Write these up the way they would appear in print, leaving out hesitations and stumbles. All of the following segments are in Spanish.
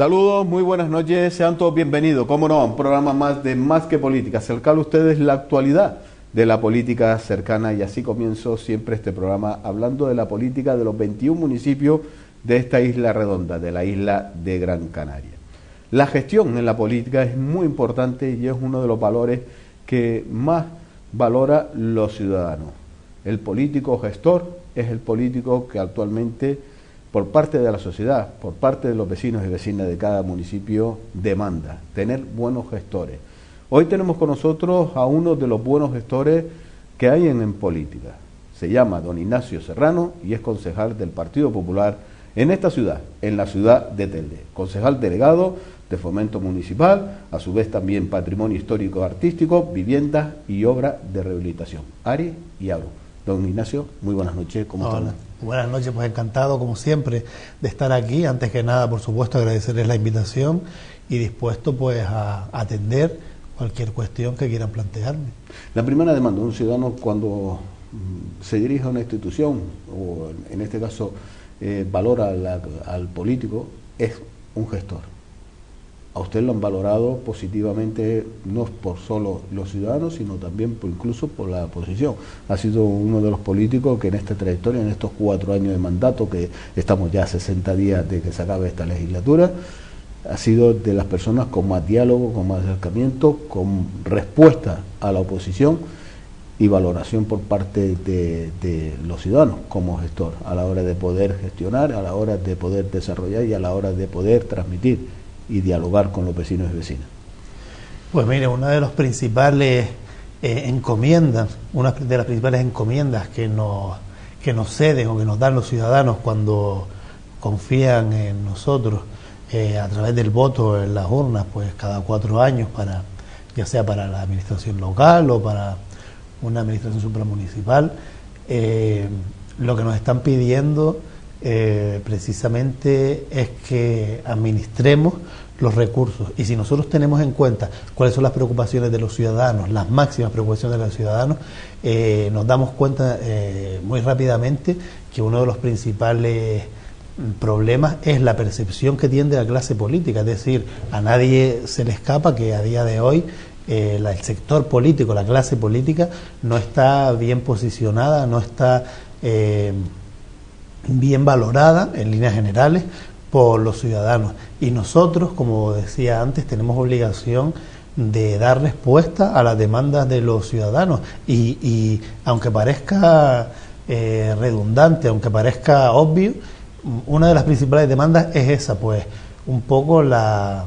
Saludos, muy buenas noches, sean todos bienvenidos, cómo no, a un programa más de Más que Política, acercar a ustedes la actualidad de la política cercana, y así comienzo siempre este programa hablando de la política de los 21 municipios de esta isla redonda, de la isla de Gran Canaria. La gestión en la política es muy importante y es uno de los valores que más valora los ciudadanos. El político gestor es el político que actualmente, por parte de la sociedad, por parte de los vecinos y vecinas de cada municipio, demanda tener buenos gestores. Hoy tenemos con nosotros a uno de los buenos gestores que hay en política. Se llama don Ignacio Serrano y es concejal del Partido Popular en esta ciudad, en la ciudad de Telde. Concejal delegado de Fomento Municipal, a su vez también Patrimonio Histórico Artístico, Viviendas y Obra de Rehabilitación, ARI y ABRU. Don Ignacio, muy buenas noches, ¿cómo están? Buenas noches, pues encantado como siempre de estar aquí. Antes que nada, por supuesto, agradecerles la invitación y dispuesto pues a atender cualquier cuestión que quieran plantearme. La primera demanda de un ciudadano cuando se dirige a una institución, o en este caso valora al político, es un gestor. A usted lo han valorado positivamente, no por solo los ciudadanos, sino también incluso por la oposición. Ha sido uno de los políticos que en esta trayectoria, en estos 4 años de mandato, que estamos ya a 60 días de que se acabe esta legislatura, ha sido de las personas con más diálogo, con más acercamiento, con respuesta a la oposición y valoración por parte de los ciudadanos como gestor, a la hora de poder gestionar, a la hora de poder desarrollar y a la hora de poder transmitir y dialogar con los vecinos y vecinas. Pues mire, una de las principales encomiendas que nos ceden o que nos dan los ciudadanos cuando confían en nosotros a través del voto en las urnas, pues cada 4 años, ya sea para la administración local o para una administración supramunicipal, lo que nos están pidiendo precisamente es que administremos los recursos, y si nosotros tenemos en cuenta cuáles son las preocupaciones de los ciudadanos, las máximas preocupaciones de los ciudadanos, nos damos cuenta muy rápidamente que uno de los principales problemas es la percepción que tiene la clase política. Es decir, a nadie se le escapa que a día de hoy el sector político, la clase política, no está bien posicionada, no está bien valorada en líneas generales por los ciudadanos, y nosotros, como decía antes, tenemos obligación de dar respuesta a las demandas de los ciudadanos y aunque parezca redundante, aunque parezca obvio, una de las principales demandas es esa, pues un poco lo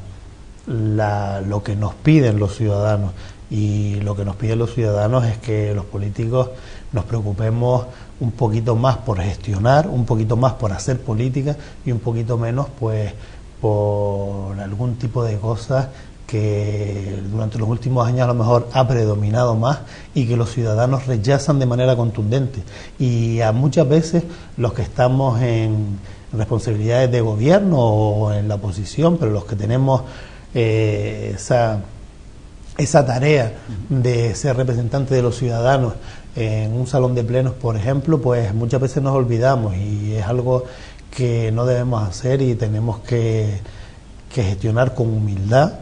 que nos piden los ciudadanos, y lo que nos piden los ciudadanos es que los políticos nos preocupemos un poquito más por gestionar, un poquito más por hacer política y un poquito menos pues por algún tipo de cosas que durante los últimos años a lo mejor ha predominado más y que los ciudadanos rechazan de manera contundente. Y a muchas veces los que estamos en responsabilidades de gobierno o en la oposición, pero los que tenemos esa tarea de ser representante de los ciudadanos en un salón de plenos, por ejemplo, pues muchas veces nos olvidamos, y es algo que no debemos hacer, y tenemos que gestionar con humildad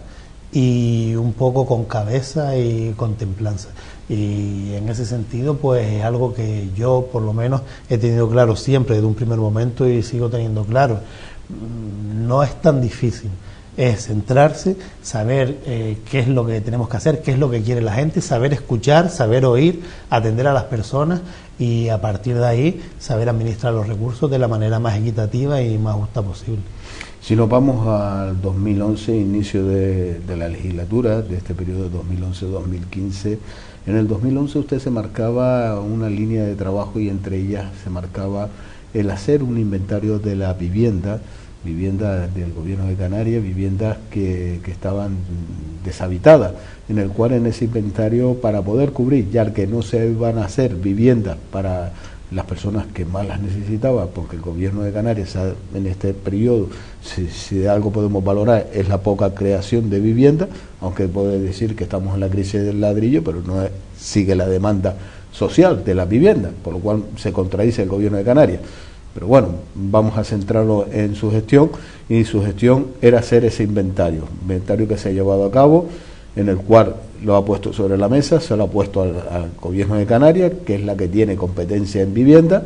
y un poco con cabeza y con templanza. Y en ese sentido, pues es algo que yo por lo menos he tenido claro siempre desde un primer momento y sigo teniendo claro. No es tan difícil. Es centrarse, saber qué es lo que tenemos que hacer, qué es lo que quiere la gente, saber escuchar, saber oír, atender a las personas, y a partir de ahí saber administrar los recursos de la manera más equitativa y más justa posible. Si nos vamos al 2011, inicio de la legislatura, de este periodo de 2011-2015, en el 2011 usted se marcaba una línea de trabajo, y entre ellas se marcaba el hacer un inventario de la viviendas del gobierno de Canarias, viviendas que estaban deshabitadas, en el cual en ese inventario, para poder cubrir, ya que no se iban a hacer viviendas para las personas que más las necesitaban, porque el gobierno de Canarias en este periodo, si de algo podemos valorar, es la poca creación de viviendas, aunque puede decir que estamos en la crisis del ladrillo, pero no sigue la demanda social de las viviendas, por lo cual se contradice el gobierno de Canarias. Pero bueno, vamos a centrarlo en su gestión, y su gestión era hacer ese inventario que se ha llevado a cabo, en el cual lo ha puesto sobre la mesa, se lo ha puesto al Gobierno de Canarias, que es la que tiene competencia en vivienda,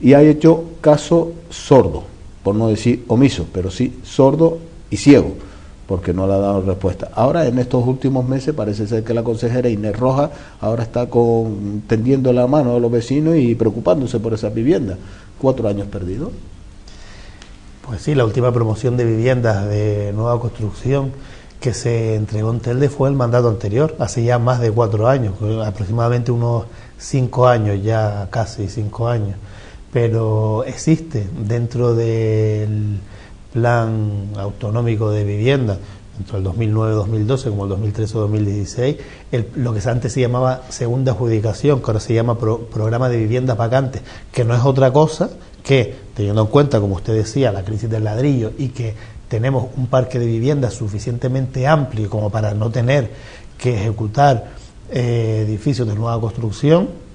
y ha hecho caso sordo, por no decir omiso, pero sí sordo y ciego, porque no le ha dado respuesta. Ahora, en estos últimos meses, parece ser que la consejera Inés Rojas ahora está tendiendo la mano a los vecinos y preocupándose por esas viviendas. 4 años perdidos. Pues sí, la última promoción de viviendas de nueva construcción que se entregó en Telde fue el mandato anterior, hace ya más de 4 años, aproximadamente unos 5 años, ya casi 5 años. Pero existe dentro del plan autonómico de vivienda, dentro del 2009-2012 como el 2013-2016, lo que antes se llamaba segunda adjudicación, que ahora se llama programa de viviendas vacantes, que no es otra cosa que, teniendo en cuenta, como usted decía, la crisis del ladrillo y que tenemos un parque de viviendas suficientemente amplio como para no tener que ejecutar edificios de nueva construcción,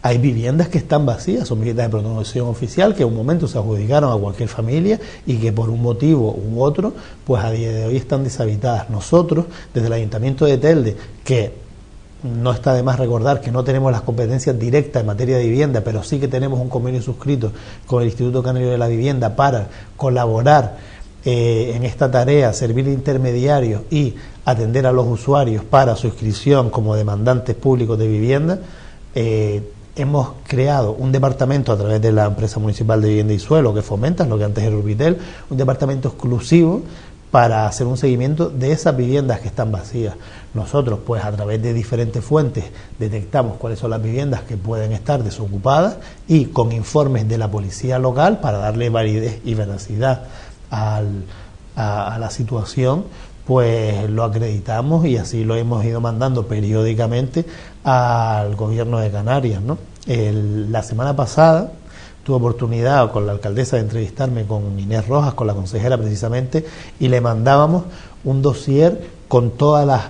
hay viviendas que están vacías, son viviendas de promoción oficial que en un momento se adjudicaron a cualquier familia y que por un motivo u otro, pues a día de hoy están deshabitadas. Nosotros, desde el Ayuntamiento de Telde, que no está de más recordar que no tenemos las competencias directas en materia de vivienda, pero sí que tenemos un convenio suscrito con el Instituto Canario de la Vivienda para colaborar en esta tarea, servir de intermediarios y atender a los usuarios para su inscripción como demandantes públicos de vivienda. Hemos creado un departamento a través de la empresa municipal de vivienda y suelo que fomenta, lo que antes era Urbitel, un departamento exclusivo para hacer un seguimiento de esas viviendas que están vacías. Nosotros, pues a través de diferentes fuentes, detectamos cuáles son las viviendas que pueden estar desocupadas y con informes de la policía local para darle validez y veracidad a la situación, pues lo acreditamos y así lo hemos ido mandando periódicamente al Gobierno de Canarias, ¿no? La semana pasada tuve oportunidad con la alcaldesa de entrevistarme con Inés Rojas, con la consejera precisamente, y le mandábamos un dossier con todas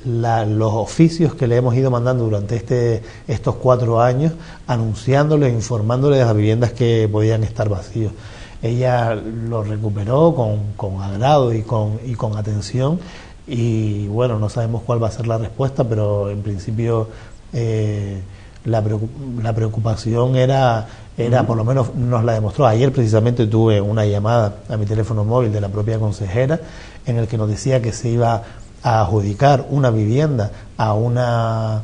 los oficios que le hemos ido mandando durante estos 4 años, anunciándoles, informándoles de las viviendas que podían estar vacías. Ella lo recuperó con agrado y con atención, y bueno, no sabemos cuál va a ser la respuesta, pero en principio la preocupación era por lo menos nos la demostró. Ayer precisamente tuve una llamada a mi teléfono móvil de la propia consejera en el que nos decía que se iba a adjudicar una vivienda a una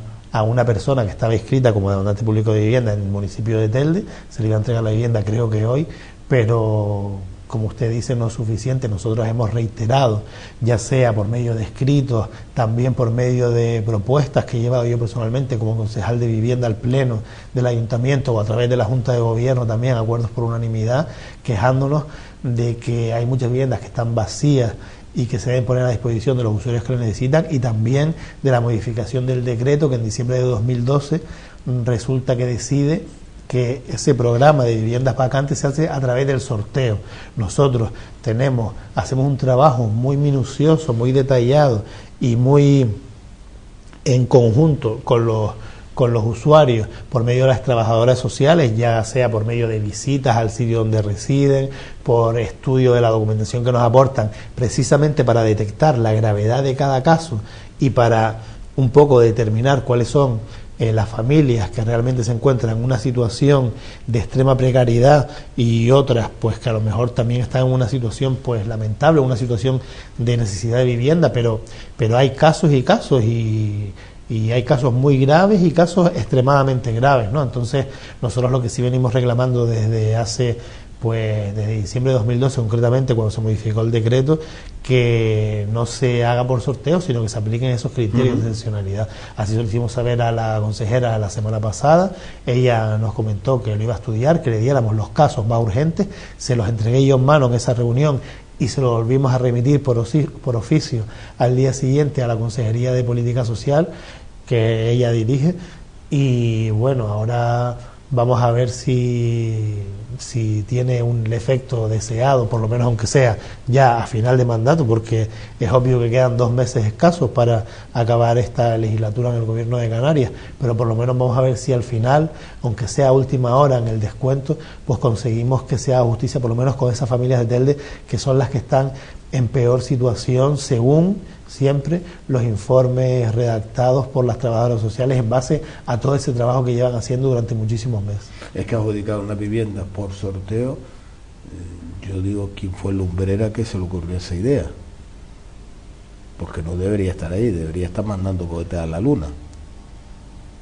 persona que estaba inscrita como demandante público de vivienda en el municipio de Telde. Se le iba a entregar la vivienda creo que hoy, pero como usted dice, no es suficiente. Nosotros hemos reiterado, ya sea por medio de escritos, también por medio de propuestas que he llevado yo personalmente como concejal de vivienda al Pleno del Ayuntamiento o a través de la Junta de Gobierno también, acuerdos por unanimidad, quejándonos de que hay muchas viviendas que están vacías y que se deben poner a disposición de los usuarios que lo necesitan, y también de la modificación del decreto que en diciembre de 2012 resulta que decide que ese programa de viviendas vacantes se hace a través del sorteo. Nosotros hacemos un trabajo muy minucioso, muy detallado y muy en conjunto con los usuarios por medio de las trabajadoras sociales, ya sea por medio de visitas al sitio donde residen, por estudio de la documentación que nos aportan, precisamente para detectar la gravedad de cada caso y para un poco determinar cuáles son las familias que realmente se encuentran en una situación de extrema precariedad y otras pues que a lo mejor también están en una situación pues lamentable, una situación de necesidad de vivienda, pero hay casos y casos y hay casos muy graves y casos extremadamente graves, ¿no? Entonces nosotros lo que sí venimos reclamando desde diciembre de 2012 concretamente, cuando se modificó el decreto, que no se haga por sorteo, sino que se apliquen esos criterios de excepcionalidad. Así se lo hicimos saber a la consejera la semana pasada. Ella nos comentó que lo iba a estudiar, que le diéramos los casos más urgentes. Se los entregué yo en mano en esa reunión y se lo volvimos a remitir por oficio al día siguiente a la Consejería de Política Social que ella dirige. Y bueno, ahora vamos a ver si si tiene el efecto deseado, por lo menos aunque sea ya a final de mandato, porque es obvio que quedan 2 meses escasos para acabar esta legislatura en el Gobierno de Canarias, pero por lo menos vamos a ver si al final, aunque sea a última hora en el descuento, pues conseguimos que se haga justicia por lo menos con esas familias de Telde, que son las que están en peor situación según siempre los informes redactados por las trabajadoras sociales en base a todo ese trabajo que llevan haciendo durante muchísimos meses. Es que adjudicar una vivienda por sorteo, yo digo, ¿quién fue el lumbrera que se le ocurrió esa idea? Porque no debería estar ahí, debería estar mandando cohetes a la luna,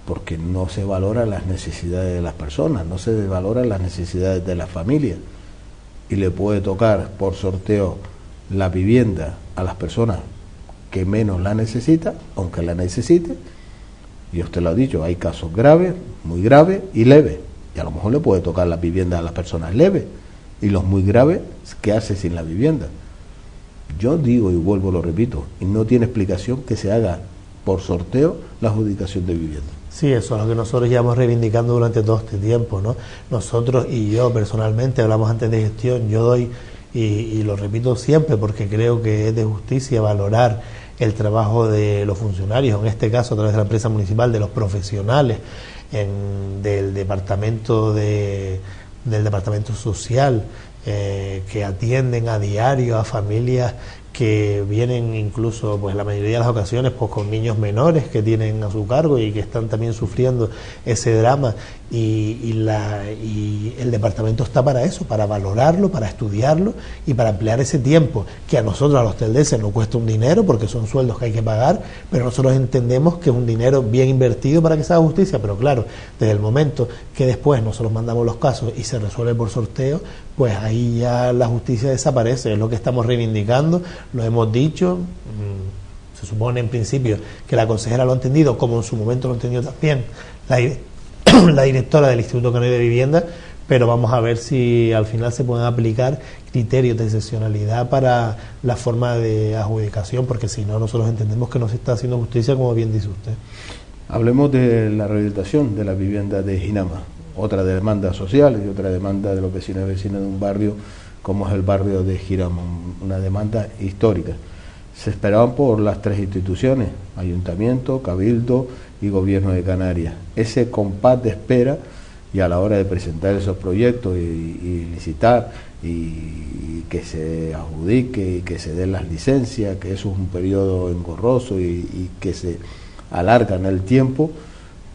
porque no se valoran las necesidades de las personas, no se valoran las necesidades de las familias, y le puede tocar por sorteo la vivienda a las personas que menos la necesita, aunque la necesite, y usted lo ha dicho, hay casos graves, muy graves y leves, y a lo mejor le puede tocar la vivienda a las personas leves, y los muy graves, ¿qué hace sin la vivienda? Yo digo y vuelvo, lo repito, y no tiene explicación que se haga por sorteo la adjudicación de vivienda. Sí, eso es lo que nosotros llevamos reivindicando durante todo este tiempo, ¿no? Nosotros y yo personalmente, hablamos antes de gestión, yo doy, y lo repito siempre porque creo que es de justicia valorar el trabajo de los funcionarios, en este caso a través de la empresa municipal, de los profesionales del departamento social, que atienden a diario a familias que vienen incluso, pues la mayoría de las ocasiones, pues con niños menores que tienen a su cargo y que están también sufriendo ese drama, y el departamento está para eso, para valorarlo, para estudiarlo y para emplear ese tiempo que a nosotros, a los teldenses, nos cuesta un dinero porque son sueldos que hay que pagar, pero nosotros entendemos que es un dinero bien invertido para que se haga justicia. Pero claro, desde el momento que después nosotros mandamos los casos y se resuelve por sorteo, pues ahí ya la justicia desaparece. Es lo que estamos reivindicando, lo hemos dicho. Se supone en principio que la consejera lo ha entendido, como en su momento lo entendió también la directora del Instituto Canario de Vivienda, pero vamos a ver si al final se pueden aplicar criterios de excepcionalidad para la forma de adjudicación, porque si no, nosotros entendemos que no se está haciendo justicia, como bien dice usted. Hablemos de la rehabilitación de la vivienda de Ginama, otra demanda social y otra demanda de los vecinos y vecinas de un barrio como es el barrio de Ginama, una demanda histórica. Se esperaban por las 3 instituciones, Ayuntamiento, Cabildo y Gobierno de Canarias. Ese compás de espera, y a la hora de presentar esos proyectos y licitar y que se adjudique y que se den las licencias, que eso es un periodo engorroso y que se alarga en el tiempo,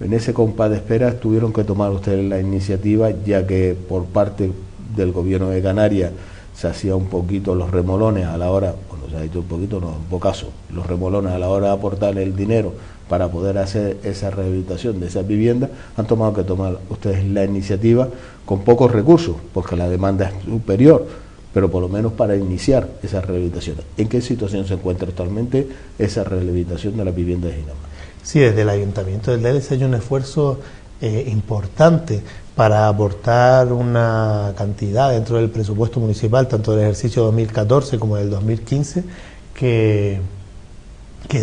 en ese compás de espera tuvieron que tomar ustedes la iniciativa, ya que por parte del Gobierno de Canarias se hacía un poquito los remolones a la hora, bueno, se ha dicho un poquito, no, un pocaso, los remolones a la hora de aportar el dinero para poder hacer esa rehabilitación de esas viviendas. Han tomado que tomar ustedes la iniciativa con pocos recursos, porque la demanda es superior, pero por lo menos para iniciar esa rehabilitación. ¿En qué situación se encuentra actualmente esa rehabilitación de la vivienda de Ginama? Sí, desde el Ayuntamiento del Telde se ha hecho un esfuerzo importante para aportar una cantidad dentro del presupuesto municipal, tanto del ejercicio 2014 como del 2015, que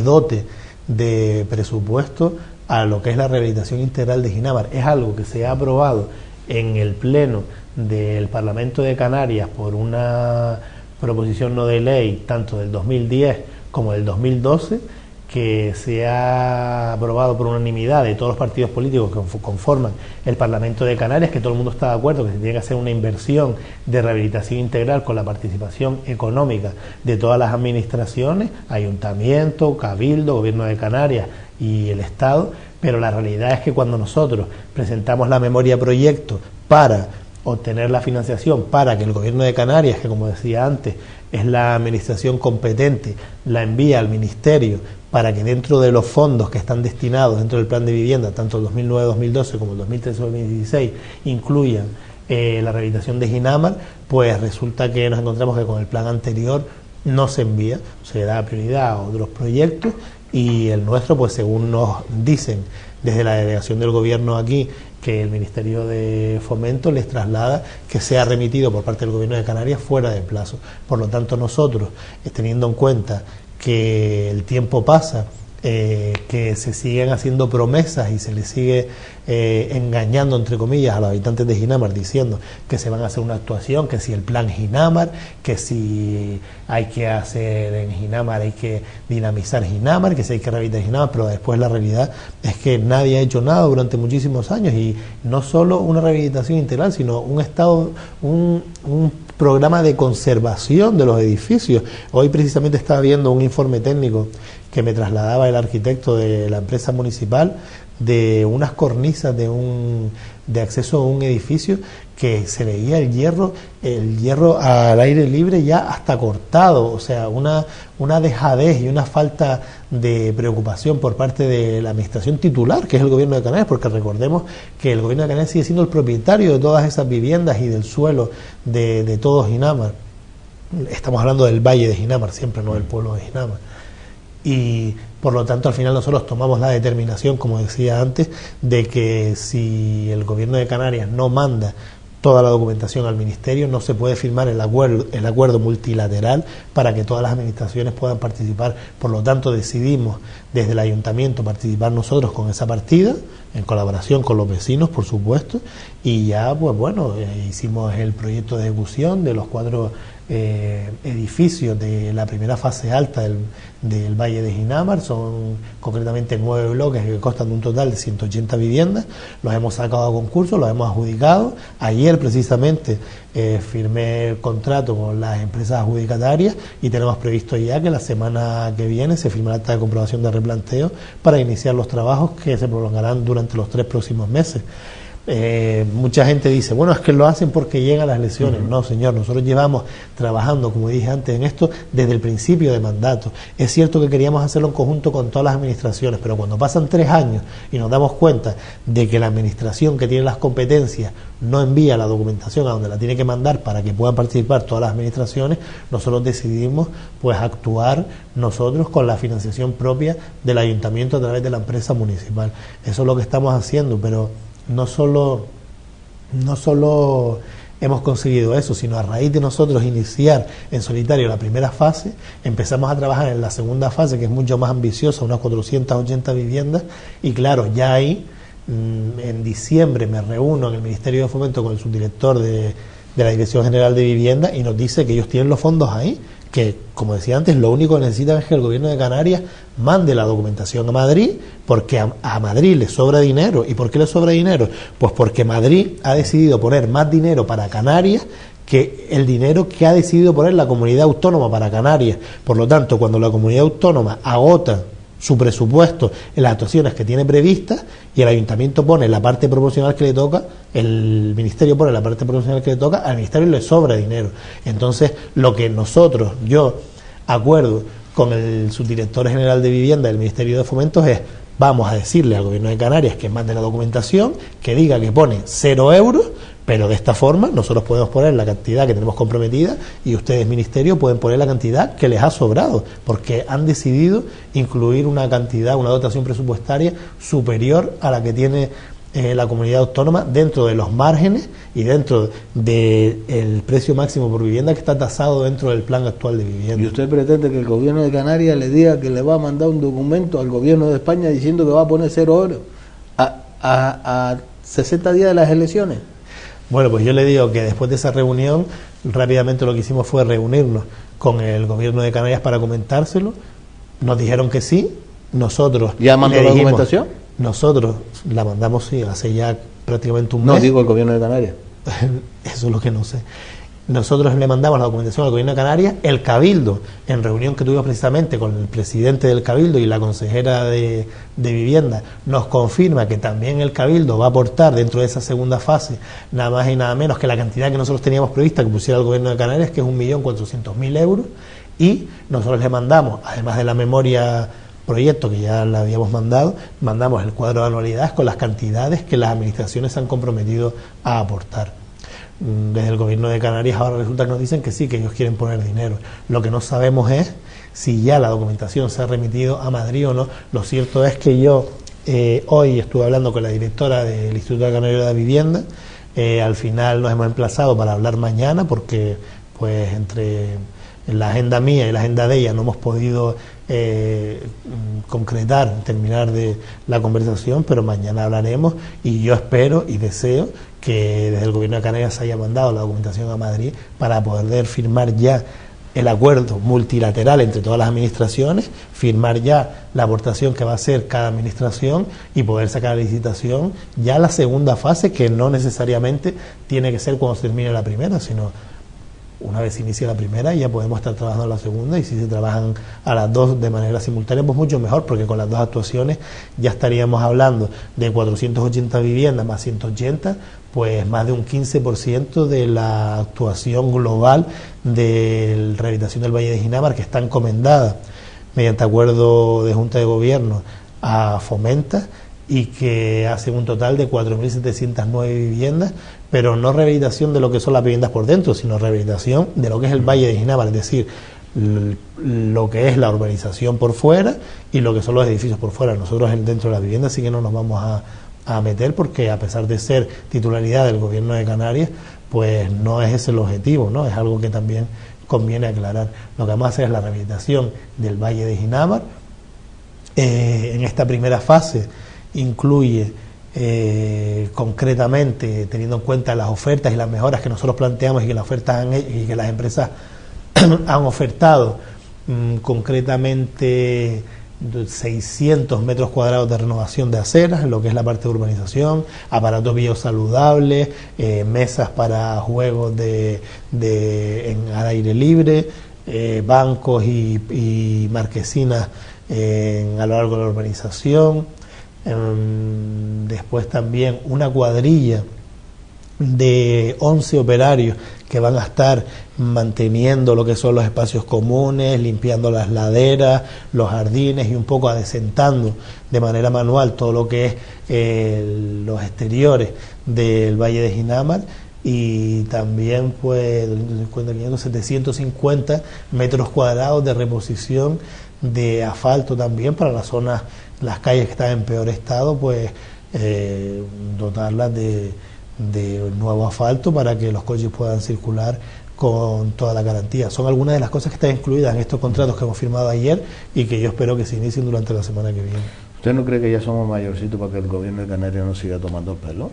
dote de presupuesto a lo que es la rehabilitación integral de Ginamar. Es algo que se ha aprobado en el Pleno del Parlamento de Canarias por una proposición no de ley, tanto del 2010 como del 2012, que se ha aprobado por unanimidad de todos los partidos políticos que conforman el Parlamento de Canarias, que todo el mundo está de acuerdo que se tiene que hacer una inversión de rehabilitación integral con la participación económica de todas las administraciones, Ayuntamiento, Cabildo, Gobierno de Canarias y el Estado. Pero la realidad es que cuando nosotros presentamos la memoria proyecto para obtener la financiación, para que el Gobierno de Canarias, que como decía antes es la administración competente, la envía al Ministerio para que dentro de los fondos que están destinados dentro del plan de vivienda, tanto el 2009-2012 como el 2013-2016, incluyan la rehabilitación de Ginamar, pues resulta que nos encontramos que con el plan anterior no se envía, se da prioridad a otros proyectos, y el nuestro, pues según nos dicen desde la delegación del Gobierno aquí, que el Ministerio de Fomento les traslada que sea remitido por parte del Gobierno de Canarias fuera de plazo. Por lo tanto, nosotros, teniendo en cuenta que el tiempo pasa que se siguen haciendo promesas y se les sigue engañando, entre comillas, a los habitantes de Ginamar diciendo que se van a hacer una actuación, que si el plan Ginamar, que si hay que hacer en Ginamar, hay que dinamizar Ginamar, que si hay que rehabilitar Ginamar, pero después la realidad es que nadie ha hecho nada durante muchísimos años, y no solo una rehabilitación integral, sino un programa de conservación de los edificios. Hoy precisamente estaba viendo un informe técnico que me trasladaba el arquitecto de la empresa municipal de unas cornisas de acceso a un edificio que se veía el hierro al aire libre ya hasta cortado, o sea, una dejadez y una falta de preocupación por parte de la administración titular, que es el gobierno de Canarias, porque recordemos que el gobierno de Canarias sigue siendo el propietario de todas esas viviendas y del suelo de todo Ginamar. Estamos hablando del valle de Ginamar siempre, no del pueblo de Ginamar. Y por lo tanto al final nosotros tomamos la determinación, como decía antes, de que si el gobierno de Canarias no manda toda la documentación al ministerio, no se puede firmar el acuerdo multilateral para que todas las administraciones puedan participar. Por lo tanto decidimos desde el ayuntamiento participar nosotros con esa partida, en colaboración con los vecinos, por supuesto, y ya pues bueno, hicimos el proyecto de ejecución de los 4 edificios de la primera fase alta del Valle de Ginamar. Son concretamente 9 bloques que constan de un total de 180 viviendas. Los hemos sacado a concurso, los hemos adjudicado. Ayer precisamente firmé el contrato con las empresas adjudicatarias y tenemos previsto ya que la semana que viene se firmará el acta de comprobación de replanteo para iniciar los trabajos que se prolongarán durante los 3 próximos meses. Mucha gente dice, bueno, es que lo hacen porque llegan las elecciones. No, señor, nosotros llevamos trabajando, como dije antes, en esto desde el principio de mandato. Es cierto que queríamos hacerlo en conjunto con todas las administraciones, pero cuando pasan 3 años y nos damos cuenta de que la administración que tiene las competencias no envía la documentación a donde la tiene que mandar para que puedan participar todas las administraciones, nosotros decidimos pues actuar nosotros con la financiación propia del ayuntamiento a través de la empresa municipal. Eso es lo que estamos haciendo, pero no solo hemos conseguido eso, sino a raíz de nosotros iniciar en solitario la primera fase, empezamos a trabajar en la segunda fase, que es mucho más ambiciosa, unas 480 viviendas, y claro, ya ahí, en diciembre me reúno en el Ministerio de Fomento con el subdirector de la Dirección General de Vivienda y nos dice que ellos tienen los fondos ahí, que, como decía antes, lo único que necesitan es que el gobierno de Canarias mande la documentación a Madrid, porque a Madrid le sobra dinero. ¿Y por qué le sobra dinero? Pues porque Madrid ha decidido poner más dinero para Canarias que el dinero que ha decidido poner la comunidad autónoma para Canarias. Por lo tanto, cuando la comunidad autónoma agota su presupuesto en las actuaciones que tiene previstas y el ayuntamiento pone la parte proporcional que le toca, el ministerio pone la parte proporcional que le toca, al ministerio le sobra dinero. Entonces, lo que yo acuerdo con el subdirector general de Vivienda del Ministerio de Fomento es: vamos a decirle al gobierno de Canarias que mande la documentación, que diga que pone 0 euros, pero de esta forma nosotros podemos poner la cantidad que tenemos comprometida y ustedes, ministerio, pueden poner la cantidad que les ha sobrado, porque han decidido incluir una cantidad, una dotación presupuestaria superior a la que tiene la comunidad autónoma, dentro de los márgenes y dentro del precio máximo por vivienda que está tasado dentro del plan actual de vivienda. ¿Y usted pretende que el gobierno de Canarias le diga que le va a mandar un documento al gobierno de España diciendo que va a poner 0 euros a 60 días de las elecciones? Bueno, pues yo le digo que después de esa reunión, rápidamente lo que hicimos fue reunirnos con el gobierno de Canarias para comentárselo. Nos dijeron que sí. Nosotros ¿ya mandó la documentación? Nosotros la mandamos, sí, hace ya prácticamente un mes. No, digo el gobierno de Canarias. Eso es lo que no sé. Nosotros le mandamos la documentación al gobierno de Canarias. El Cabildo, en reunión que tuvimos precisamente con el presidente del Cabildo y la consejera de Vivienda, nos confirma que también el Cabildo va a aportar dentro de esa segunda fase nada más y nada menos que la cantidad que nosotros teníamos prevista que pusiera el gobierno de Canarias, que es 1.400.000 euros, y nosotros le mandamos, además de la memoria proyecto que ya le habíamos mandado, mandamos el cuadro de anualidades con las cantidades que las administraciones se han comprometido a aportar. Desde el gobierno de Canarias ahora resulta que nos dicen que sí, que ellos quieren poner dinero. Lo que no sabemos es si ya la documentación se ha remitido a Madrid o no. Lo cierto es que yo hoy estuve hablando con la directora del Instituto Canario de la Vivienda. Al final nos hemos emplazado para hablar mañana, porque pues entre la agenda mía y la agenda de ella no hemos podido concretar, terminar de la conversación, pero mañana hablaremos y yo espero y deseo que desde el Gobierno de Canarias se haya mandado la documentación a Madrid para poder firmar ya el acuerdo multilateral entre todas las administraciones, firmar ya la aportación que va a hacer cada administración y poder sacar a licitación ya la segunda fase, que no necesariamente tiene que ser cuando se termine la primera, sino una vez se inicie la primera ya podemos estar trabajando en la segunda, y si se trabajan a las dos de manera simultánea pues mucho mejor, porque con las dos actuaciones ya estaríamos hablando de 480 viviendas más 180, pues más de un 15% de la actuación global de rehabilitación del Valle de Ginamar, que está encomendada mediante acuerdo de Junta de Gobierno a Fomenta, y que hace un total de 4.709 viviendas, pero no rehabilitación de lo que son las viviendas por dentro, sino rehabilitación de lo que es el Valle de Ginamar, es decir, lo que es la urbanización por fuera y lo que son los edificios por fuera. Nosotros dentro de las viviendas sí que no nos vamos a meter, porque a pesar de ser titularidad del Gobierno de Canarias, pues no es ese el objetivo, ¿no? Es algo que también conviene aclarar. Lo que vamos a hacer es la rehabilitación del Valle de Ginamar. En esta primera fase incluye concretamente, teniendo en cuenta las ofertas y las mejoras que nosotros planteamos y que las ofertas y que las empresas han ofertado, concretamente 600 metros cuadrados de renovación de aceras, en lo que es la parte de urbanización, aparatos biosaludables, mesas para juegos al aire libre, bancos y marquesinas a lo largo de la urbanización. Después también una cuadrilla de 11 operarios que van a estar manteniendo lo que son los espacios comunes, limpiando las laderas, los jardines y un poco adecentando de manera manual todo lo que es los exteriores del Valle de Ginamar. Y también pues 750 metros cuadrados de reposición de asfalto también para las zonas, las calles que están en peor estado, pues dotarlas de nuevo asfalto para que los coches puedan circular con toda la garantía. Son algunas de las cosas que están incluidas en estos contratos que hemos firmado ayer y que yo espero que se inicien durante la semana que viene. ¿Usted no cree que ya somos mayorcitos para que el Gobierno de Canarias no siga tomando el pelo?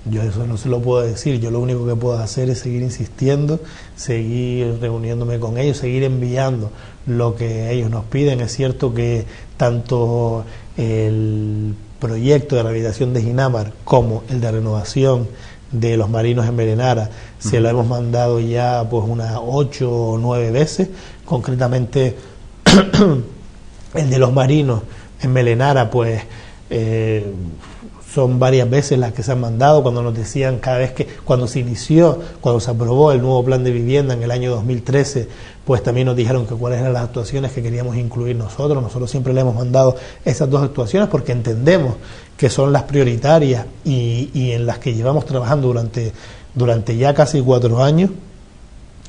Yo eso no se lo puedo decir, yo lo único que puedo hacer es seguir insistiendo, seguir reuniéndome con ellos, seguir enviando lo que ellos nos piden. Es cierto que tanto el proyecto de rehabilitación de Ginamar como el de renovación de los marinos en Melenara se lo hemos mandado ya pues unas 8 o 9 veces, concretamente el de los marinos en Melenara pues son varias veces las que se han mandado. Cuando nos decían, cuando se aprobó el nuevo plan de vivienda en el año 2013, pues también nos dijeron que cuáles eran las actuaciones que queríamos incluir nosotros. Nosotros siempre le hemos mandado esas dos actuaciones porque entendemos que son las prioritarias y en las que llevamos trabajando durante ya casi 4 años.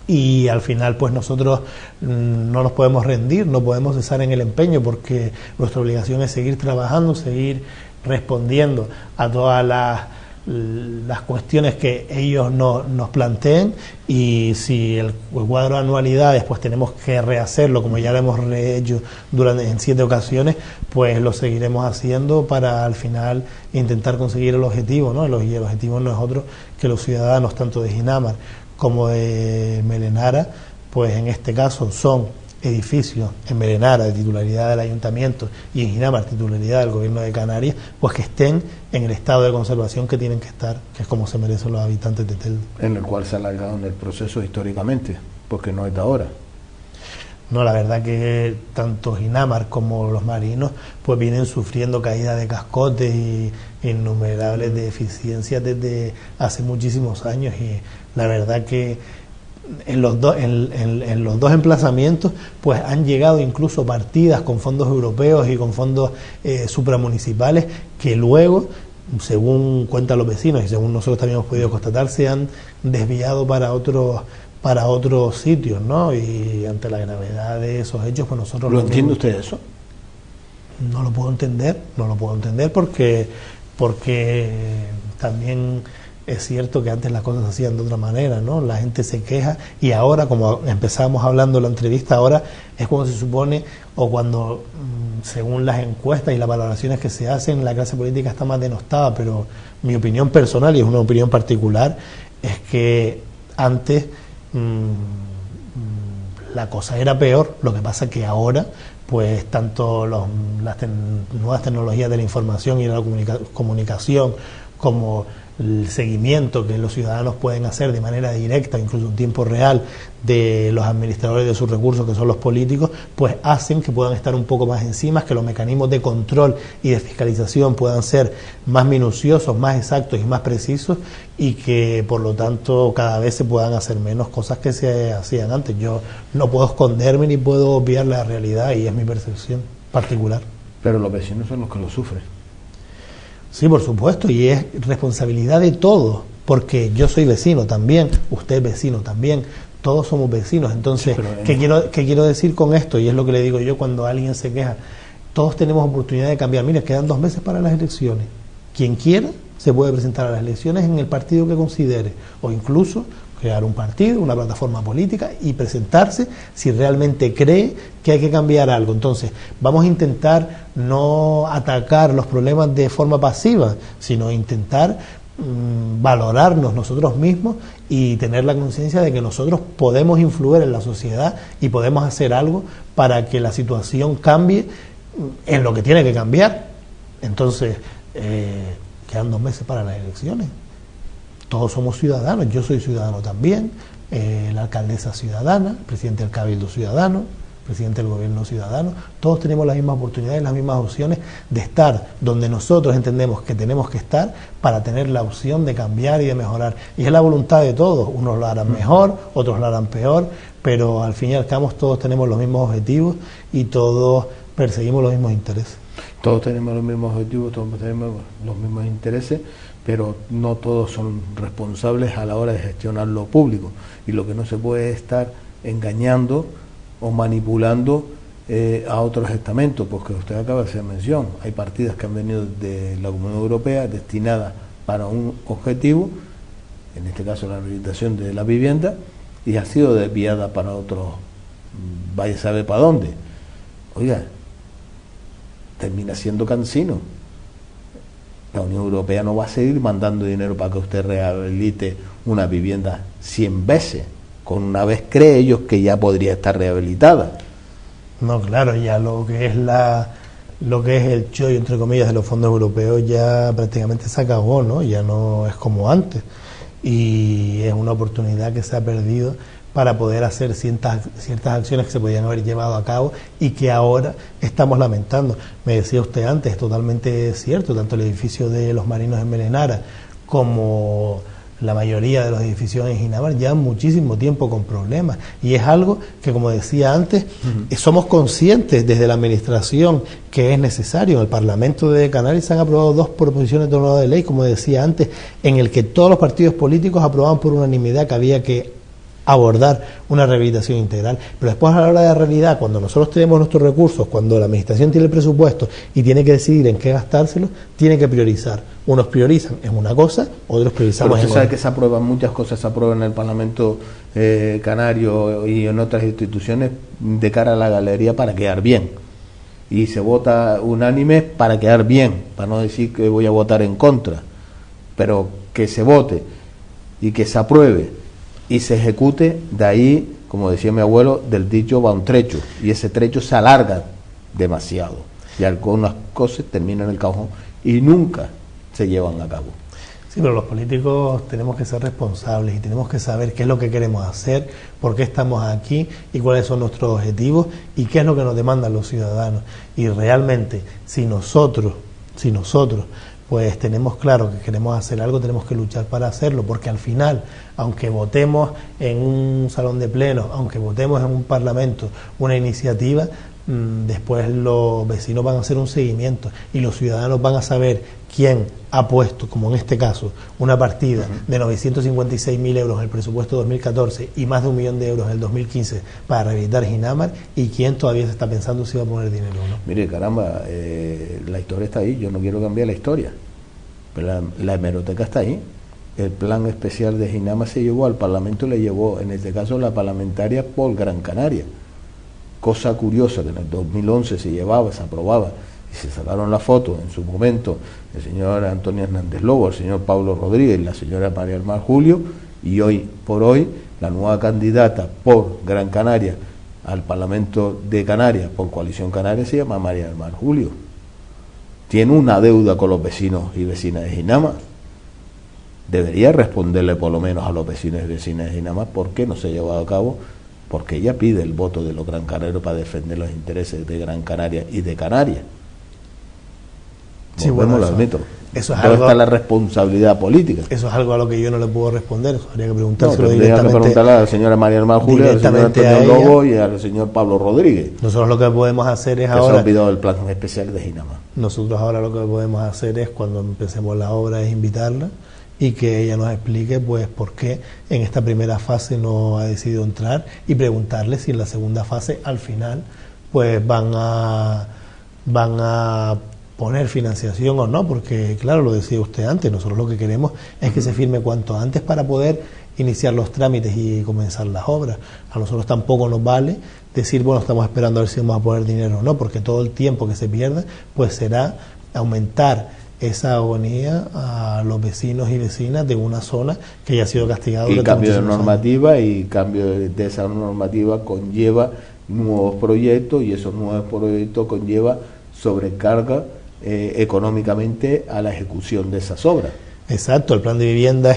Y al final pues nosotros no nos podemos rendir, no podemos cesar en el empeño, porque nuestra obligación es seguir trabajando, seguir respondiendo a todas las cuestiones que ellos nos planteen. Y si el cuadro de anualidades pues tenemos que rehacerlo, como ya lo hemos rehecho en 7 ocasiones, pues lo seguiremos haciendo para al final intentar conseguir el objetivo, ¿no? Y el objetivo no es otro que los ciudadanos tanto de Ginamar como de Melenara, pues en este caso son edificios en Melenara de titularidad del Ayuntamiento y en Ginamar titularidad del Gobierno de Canarias, pues que estén en el estado de conservación que tienen que estar, que es como se merecen los habitantes de Telde. En el cual se ha alargado en el proceso históricamente, porque no es de ahora. No, la verdad que tanto Ginamar como los marinos pues vienen sufriendo caída de cascotes y innumerables deficiencias desde hace muchísimos años, y la verdad que en los dos emplazamientos pues han llegado incluso partidas con fondos europeos y con fondos supramunicipales que luego, según cuentan los vecinos y según nosotros también hemos podido constatar, se han desviado para otros sitios, ¿no? Y ante la gravedad de esos hechos, pues nosotros... ¿Lo entiende usted eso? No lo puedo entender porque también Es cierto que antes las cosas se hacían de otra manera, ¿no? La gente se queja y ahora, como empezábamos hablando en la entrevista, ahora es cuando se supone, o cuando, según las encuestas y las valoraciones que se hacen, la clase política está más denostada, pero mi opinión personal, y es una opinión particular, es que antes la cosa era peor. Lo que pasa que ahora, pues tanto las nuevas tecnologías de la información y de la comunicación, como el seguimiento que los ciudadanos pueden hacer de manera directa, incluso en tiempo real, de los administradores de sus recursos, que son los políticos, pues hacen que puedan estar un poco más encima, que los mecanismos de control y de fiscalización puedan ser más minuciosos, más exactos y más precisos, y que por lo tanto cada vez se puedan hacer menos cosas que se hacían antes. Yo no puedo esconderme ni puedo obviar la realidad, y es mi percepción particular. Pero los vecinos son los que lo sufren. Sí, por supuesto, y es responsabilidad de todos, porque yo soy vecino también, usted es vecino también, todos somos vecinos. Entonces, ¿qué quiero decir con esto? Y es lo que le digo yo cuando alguien se queja. Todos tenemos oportunidad de cambiar. Mira, quedan 2 meses para las elecciones. Quien quiera se puede presentar a las elecciones en el partido que considere, o incluso crear un partido, una plataforma política y presentarse si realmente cree que hay que cambiar algo. Entonces, vamos a intentar no atacar los problemas de forma pasiva, sino intentar valorarnos nosotros mismos y tener la conciencia de que nosotros podemos influir en la sociedad y podemos hacer algo para que la situación cambie en lo que tiene que cambiar. Entonces, quedan 2 meses para las elecciones. Todos somos ciudadanos, yo soy ciudadano también, la alcaldesa ciudadana, el presidente del Cabildo ciudadano, el presidente del gobierno ciudadano. Todos tenemos las mismas oportunidades, las mismas opciones de estar donde nosotros entendemos que tenemos que estar para tener la opción de cambiar y de mejorar. Y es la voluntad de todos, unos lo harán mejor, otros lo harán peor, pero al fin y al cabo todos tenemos los mismos objetivos y todos perseguimos los mismos intereses. Todos tenemos los mismos objetivos, todos tenemos los mismos intereses, pero no todos son responsables a la hora de gestionar lo público. Y lo que no se puede es estar engañando o manipulando a otros estamentos, porque usted acaba de hacer mención, hay partidas que han venido de la Comunidad Europea destinadas para un objetivo, en este caso la rehabilitación de la vivienda, y ha sido desviada para otros, vaya a saber para dónde. Oiga, termina siendo cansino. La Unión Europea no va a seguir mandando dinero para que usted rehabilite una vivienda 100 veces. Con una vez cree ellos que ya podría estar rehabilitada. No, claro, ya lo que es el chollo, entre comillas, de los fondos europeos ya prácticamente se acabó, ¿no? Ya no es como antes. Y es una oportunidad que se ha perdido para poder hacer ciertas acciones que se podían haber llevado a cabo y que ahora estamos lamentando. Me decía usted antes, es totalmente cierto, tanto el edificio de los marinos en Melenara como la mayoría de los edificios en Ginamar llevan muchísimo tiempo con problemas, y es algo que, como decía antes, somos conscientes desde la administración que es necesario. En el Parlamento de Canarias se han aprobado 2 proposiciones de ley, como decía antes, en el que todos los partidos políticos aprobaban por unanimidad que había que abordar una rehabilitación integral, pero después, a la hora de la realidad, cuando nosotros tenemos nuestros recursos, cuando la administración tiene el presupuesto y tiene que decidir en qué gastárselo, tiene que priorizar. Unos priorizan en una cosa, otros priorizamos en otra. Usted sabe que se aprueban muchas cosas, se aprueban en el Parlamento canario y en otras instituciones de cara a la galería para quedar bien, y se vota unánime para quedar bien, para no decir que voy a votar en contra, pero que se vote y que se apruebe y se ejecute. De ahí, como decía mi abuelo, del dicho va un trecho, y ese trecho se alarga demasiado, y algunas cosas terminan en el cajón y nunca se llevan a cabo. Sí, pero los políticos tenemos que ser responsables y tenemos que saber qué es lo que queremos hacer, por qué estamos aquí y cuáles son nuestros objetivos y qué es lo que nos demandan los ciudadanos. Y realmente, si nosotros pues tenemos claro que queremos hacer algo, tenemos que luchar para hacerlo, porque al final, aunque votemos en un salón de pleno, aunque votemos en un parlamento una iniciativa, después los vecinos van a hacer un seguimiento y los ciudadanos van a saber quién ha puesto, como en este caso, una partida de 956.000 euros en el presupuesto 2014 y más de 1 millón de euros en el 2015 para rehabilitar Ginamar, y quién todavía se está pensando si va a poner dinero o no. Mire, caramba, la historia está ahí, yo no quiero cambiar la historia, pero la hemeroteca está ahí. el plan especial de Ginama se llevó al Parlamento, le llevó, en este caso, la parlamentaria por Gran Canaria. Cosa curiosa, que en el 2011 se llevaba, se aprobaba, y se sacaron la foto en su momento el señor Antonio Hernández Lobo, el señor Pablo Rodríguez, la señora María del Mar Julio, y hoy por hoy la nueva candidata por Gran Canaria al Parlamento de Canarias, por Coalición Canaria, se llama María del Mar Julio. Tiene una deuda con los vecinos y vecinas de Ginama. Debería responderle por lo menos a los vecinos y vecinas de Ginama por qué no se ha llevado a cabo, porque ella pide el voto de los gran canarios para defender los intereses de Gran Canaria y de Canarias. Sí, bueno, eso es ¿Dónde está la responsabilidad política? Eso es algo a lo que yo no le puedo responder, eso habría que preguntárselo directamente. Tendría que preguntarle a la señora María del Mar Julio, al señor Antonio Lobo y al señor Pablo Rodríguez. Nosotros lo que podemos hacer es ahora... ahora... se ha olvidado el plan especial de Ginama. Nosotros ahora lo que podemos hacer es, cuando empecemos la obra, es invitarla y que ella nos explique pues por qué en esta primera fase no ha decidido entrar, y preguntarle si en la segunda fase, al final, pues van a poner financiación o no, porque claro, lo decía usted antes, nosotros lo que queremos es que se firme cuanto antes para poder iniciar los trámites y comenzar las obras. A nosotros tampoco nos vale decir, bueno, estamos esperando a ver si vamos a poner dinero o no, porque todo el tiempo que se pierda pues será aumentar esa agonía a los vecinos y vecinas de una zona que ya ha sido castigada. Y cambio de normativa años. Y cambio de esa normativa conlleva nuevos proyectos, y esos nuevos proyectos conlleva sobrecarga económicamente a la ejecución de esas obras. Exacto, el plan de vivienda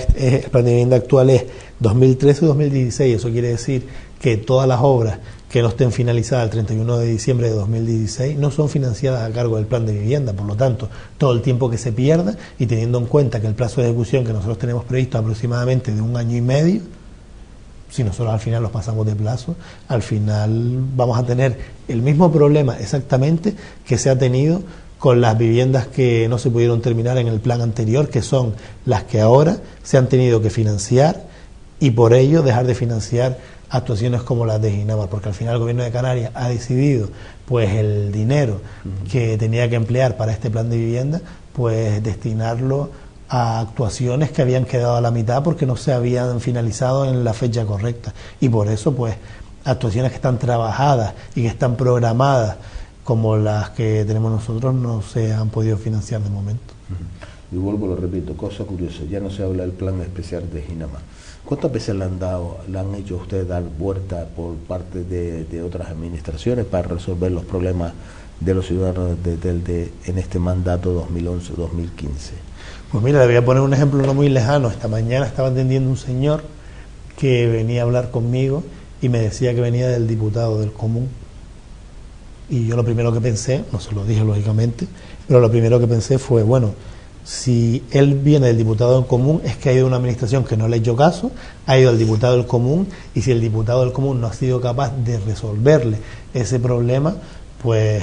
actual es 2013-2016, eso quiere decir que todas las obras que no estén finalizadas el 31 de diciembre de 2016 no son financiadas a cargo del plan de vivienda. Por lo tanto, todo el tiempo que se pierda, y teniendo en cuenta que el plazo de ejecución que nosotros tenemos previsto aproximadamente de 1 año y medio, si nosotros al final los pasamos de plazo, al final vamos a tener el mismo problema exactamente que se ha tenido con las viviendas que no se pudieron terminar en el plan anterior, que son las que ahora se han tenido que financiar, y por ello dejar de financiar actuaciones como las de Ginama, porque al final el Gobierno de Canarias ha decidido pues el dinero que tenía que emplear para este plan de vivienda, pues destinarlo a actuaciones que habían quedado a la mitad porque no se habían finalizado en la fecha correcta, y por eso pues actuaciones que están trabajadas y que están programadas como las que tenemos nosotros no se han podido financiar de momento. Y vuelvo, lo repito, cosa curiosa, ya no se habla del plan especial de Ginama. ¿Cuántas veces le han hecho a usted dar vuelta por parte de otras administraciones para resolver los problemas de los ciudadanos en este mandato 2011-2015? Pues mira, le voy a poner un ejemplo no muy lejano. Esta mañana estaba atendiendo un señor que venía a hablar conmigo y me decía que venía del diputado del Común. Y yo lo primero que pensé, no se lo dije lógicamente, pero lo primero que pensé fue, bueno, si él viene del diputado del Común, es que ha ido a una administración que no le ha hecho caso, ha ido al diputado del Común, y si el diputado del Común no ha sido capaz de resolverle ese problema, pues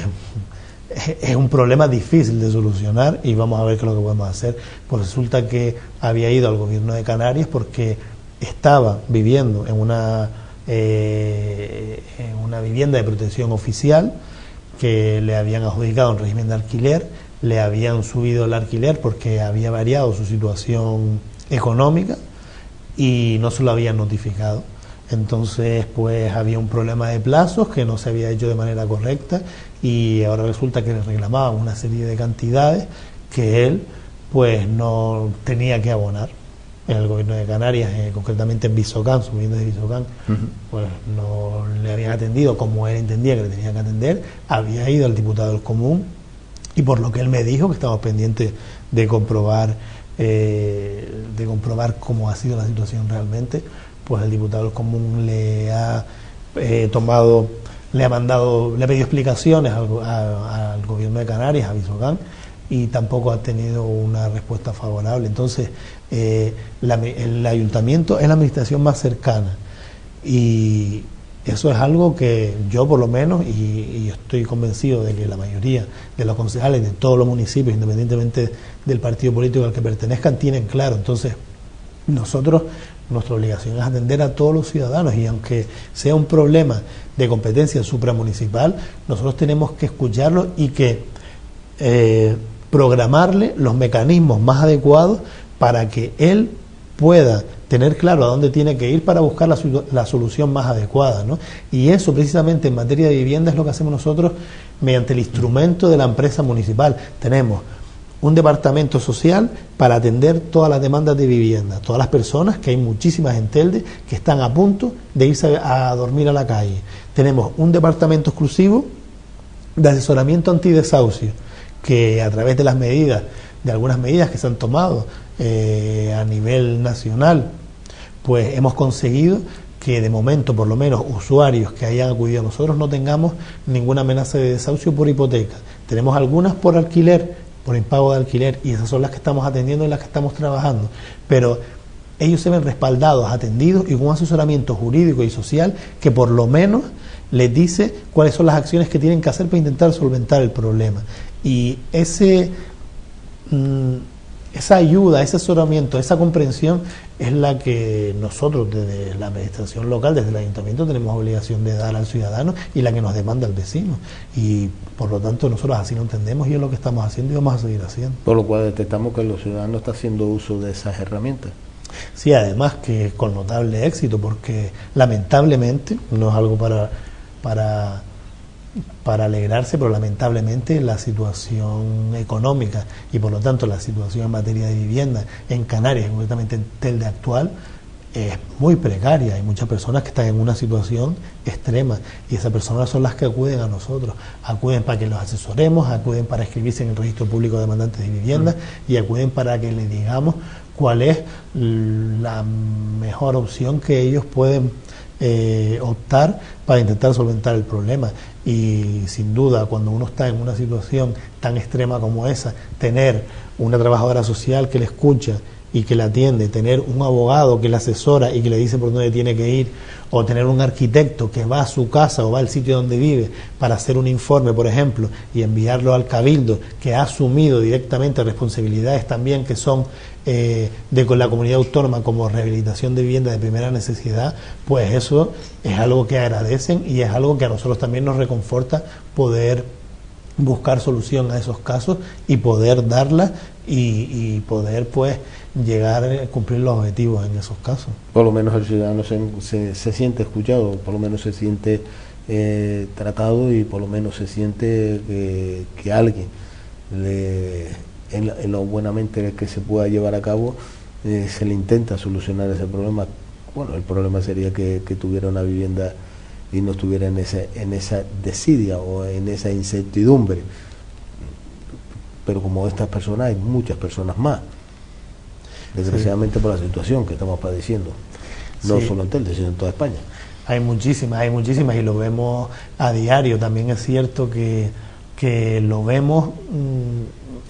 es un problema difícil de solucionar, y vamos a ver qué es lo que podemos hacer. Pues resulta que había ido al Gobierno de Canarias porque estaba viviendo en una vivienda de protección oficial que le habían adjudicado un régimen de alquiler, le habían subido el alquiler porque había variado su situación económica y no se lo habían notificado. Entonces pues había un problema de plazos que no se había hecho de manera correcta, y ahora resulta que le reclamaban una serie de cantidades que él pues no tenía que abonar. En el Gobierno de Canarias, concretamente en Visocán, su vivienda de Visocán, pues no le habían atendido como él entendía que le tenía que atender. Había ido al diputado del Común, y por lo que él me dijo, que estamos pendientes de comprobar cómo ha sido la situación realmente, pues el diputado del Común le ha le ha pedido explicaciones al Gobierno de Canarias, a Visocán, y tampoco ha tenido una respuesta favorable. Entonces el ayuntamiento es la administración más cercana, y eso es algo que yo por lo menos, y estoy convencido de que la mayoría de los concejales de todos los municipios, independientemente del partido político al que pertenezcan, tienen claro. Entonces nosotros, nuestra obligación es atender a todos los ciudadanos, y aunque sea un problema de competencia supramunicipal, nosotros tenemos que escucharlo y que programarle los mecanismos más adecuados para que él pueda tener claro a dónde tiene que ir para buscar la solución más adecuada, ¿no? Y eso precisamente en materia de vivienda es lo que hacemos nosotros mediante el instrumento de la empresa municipal. Tenemos un departamento social para atender todas las demandas de vivienda, todas las personas, que hay muchísimas en Telde, que están a punto de irse a dormir a la calle. Tenemos un departamento exclusivo de asesoramiento antidesahucio, que a través de algunas medidas que se han tomado a nivel nacional, pues hemos conseguido que de momento, por lo menos, usuarios que hayan acudido a nosotros no tengamos ninguna amenaza de desahucio por hipoteca. Tenemos algunas por alquiler, por impago de alquiler, y esas son las que estamos atendiendo y las que estamos trabajando, pero ellos se ven respaldados, atendidos y con un asesoramiento jurídico y social que por lo menos les dice cuáles son las acciones que tienen que hacer para intentar solventar el problema. Y esa ayuda, ese asesoramiento, esa comprensión es la que nosotros desde la administración local, desde el ayuntamiento, tenemos obligación de dar al ciudadano y la que nos demanda el vecino. Y por lo tanto nosotros así lo entendemos y es lo que estamos haciendo y vamos a seguir haciendo. Por lo cual detectamos que los ciudadanos están haciendo uso de esas herramientas. Sí, además que con notable éxito, porque lamentablemente, no es algo para alegrarse, pero lamentablemente la situación económica y por lo tanto la situación en materia de vivienda en Canarias, concretamente en Telde actual, es muy precaria. Hay muchas personas que están en una situación extrema y esas personas son las que acuden a nosotros, acuden para que los asesoremos, acuden para inscribirse en el registro público de demandantes de vivienda y acuden para que les digamos cuál es la mejor opción que ellos pueden optar para intentar solventar el problema. Y sin duda, cuando uno está en una situación tan extrema como esa, tener una trabajadora social que le escucha y que le atiende, tener un abogado que le asesora y que le dice por dónde tiene que ir, o tener un arquitecto que va a su casa o va al sitio donde vive para hacer un informe, por ejemplo, y enviarlo al cabildo, que ha asumido directamente responsabilidades también que son con la comunidad autónoma, como rehabilitación de vivienda de primera necesidad, pues eso es algo que agradecen y es algo que a nosotros también nos reconforta poder buscar solución a esos casos y poder darla y poder pues llegar a cumplir los objetivos en esos casos. Por lo menos el ciudadano se siente escuchado, por lo menos se siente tratado y por lo menos se siente que alguien en lo buenamente que se pueda llevar a cabo se le intenta solucionar ese problema. Bueno, el problema sería que tuviera una vivienda y no estuviera en esa desidia o en esa incertidumbre. Pero como estas personas, hay muchas personas más, desgraciadamente, por la situación que estamos padeciendo, no solo en Telde, sino en toda España. Hay muchísimas y lo vemos a diario. También es cierto que lo vemos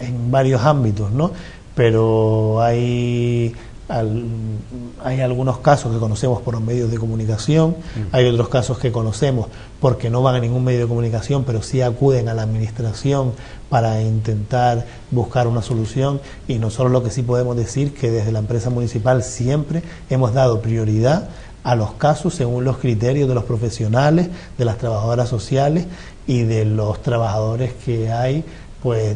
en varios ámbitos, ¿no? Pero hay algunos casos que conocemos por los medios de comunicación, hay otros casos que conocemos porque no van a ningún medio de comunicación, pero sí acuden a la administración para intentar buscar una solución. Y nosotros lo que sí podemos decir que desde la empresa municipal siempre hemos dado prioridad a los casos según los criterios de los profesionales, de las trabajadoras sociales y de los trabajadores que hay pues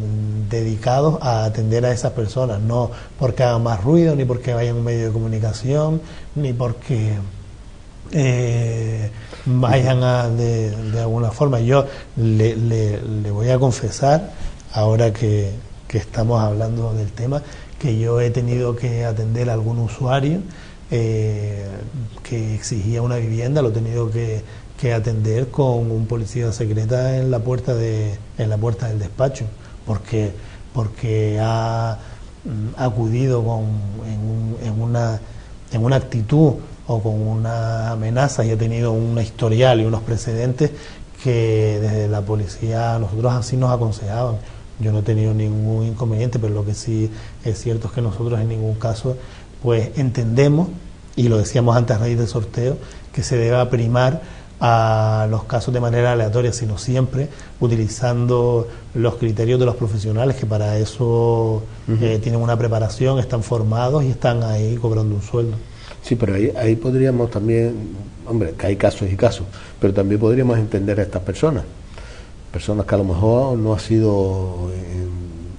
dedicados a atender a esas personas, no porque hagan más ruido, ni porque vayan a un medio de comunicación, ni porque vayan de alguna forma. Yo le voy a confesar, ahora que estamos hablando del tema, que yo he tenido que atender a algún usuario que exigía una vivienda, lo he tenido que atender con un policía secreta en la puerta del despacho, porque ha acudido en una actitud o con una amenaza y ha tenido un historial y unos precedentes que desde la policía nosotros así nos aconsejaban. Yo no he tenido ningún inconveniente, pero lo que sí es cierto es que nosotros en ningún caso pues entendemos, y lo decíamos antes a raíz del sorteo, que se deba primar a los casos de manera aleatoria, sino siempre utilizando los criterios de los profesionales, que para eso tienen una preparación, están formados y están ahí cobrando un sueldo. Sí, pero ahí podríamos también, hombre, que hay casos y casos, pero también podríamos entender a estas personas que a lo mejor no ha sido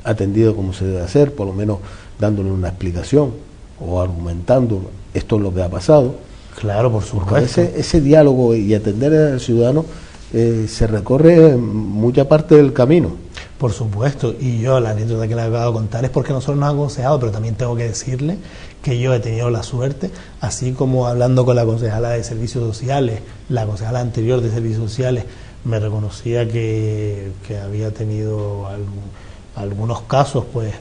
atendido como se debe hacer, por lo menos dándole una explicación, o argumentando esto es lo que ha pasado. Claro, por supuesto. Ese diálogo y atender al ciudadano se recorre mucha parte del camino. Por supuesto, y yo la anécdota que le acabo de contar es porque nosotros nos han aconsejado, pero también tengo que decirle que yo he tenido la suerte, así como hablando con la concejala de Servicios Sociales, la concejala anterior de Servicios Sociales me reconocía que había tenido algunos casos pues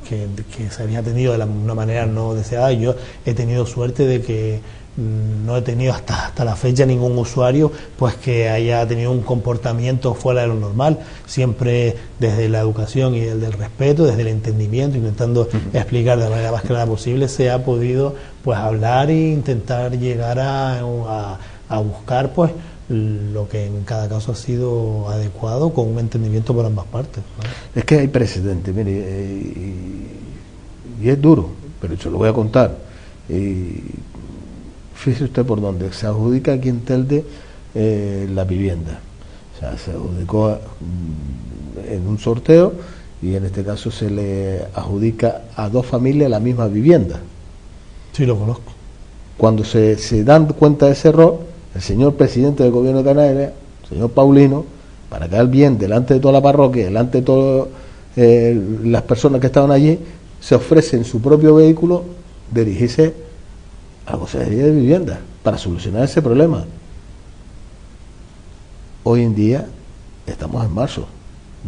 que se había tenido de una manera no deseada, y yo he tenido suerte de que no he tenido hasta la fecha ningún usuario pues que haya tenido un comportamiento fuera de lo normal, siempre desde la educación y el del respeto, desde el entendimiento, intentando explicar de la manera más clara posible, se ha podido pues hablar e intentar llegar a buscar pues lo que en cada caso ha sido adecuado con un entendimiento por ambas partes, ¿no? Es que hay precedentes, mire, y es duro, pero se lo voy a contar. Fíjese usted por dónde se adjudica aquí en Telde la vivienda. O sea, se adjudicó en un sorteo y en este caso se le adjudica a 2 familias la misma vivienda. Sí, lo conozco. Cuando se dan cuenta de ese error, el señor presidente del gobierno de Canarias, el señor Paulino, para quedar bien delante de toda la parroquia, delante de todas las personas que estaban allí, se ofrece en su propio vehículo dirigirse a la Consejería de Vivienda para solucionar ese problema. Hoy en día estamos en marzo,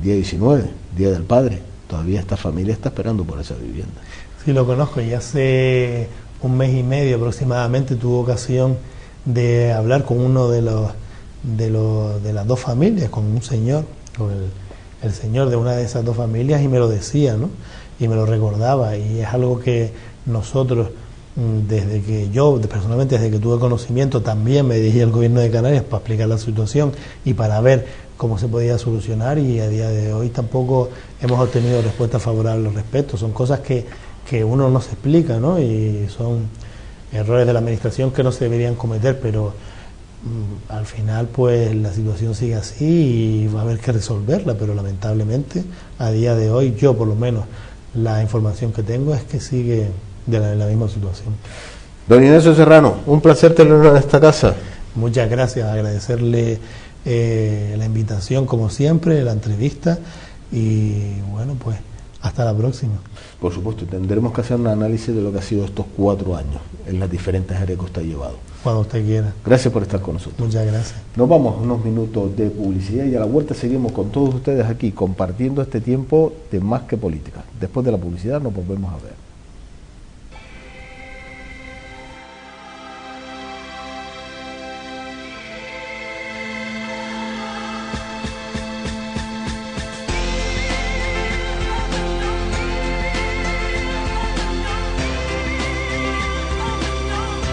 día 19, Día del Padre, todavía esta familia está esperando por esa vivienda. Sí, lo conozco, y hace un mes y medio aproximadamente tuve ocasión de hablar con uno de las 2 familias, con un señor, con el señor de una de esas 2 familias, y me lo decía, ¿no? Y me lo recordaba, y es algo que nosotros, desde que yo personalmente, desde que tuve conocimiento, también me dirigí al gobierno de Canarias para explicar la situación y para ver cómo se podía solucionar, y a día de hoy tampoco hemos obtenido respuesta favorable al respecto. Son cosas que uno no se explica, ¿no? Y son errores de la administración que no se deberían cometer, pero al final pues la situación sigue así y va a haber que resolverla, pero lamentablemente a día de hoy, yo por lo menos la información que tengo es que sigue en la misma situación. Don Ignacio Serrano, un placer tenerlo en esta casa. Muchas gracias, agradecerle la invitación como siempre, la entrevista, y bueno, pues hasta la próxima. Por supuesto, tendremos que hacer un análisis de lo que ha sido estos 4 años en las diferentes áreas que usted ha llevado. Cuando usted quiera. Gracias por estar con nosotros. Muchas gracias. Nos vamos a unos minutos de publicidad y a la vuelta seguimos con todos ustedes aquí compartiendo este tiempo de Más que Política. Después de la publicidad nos volvemos a ver.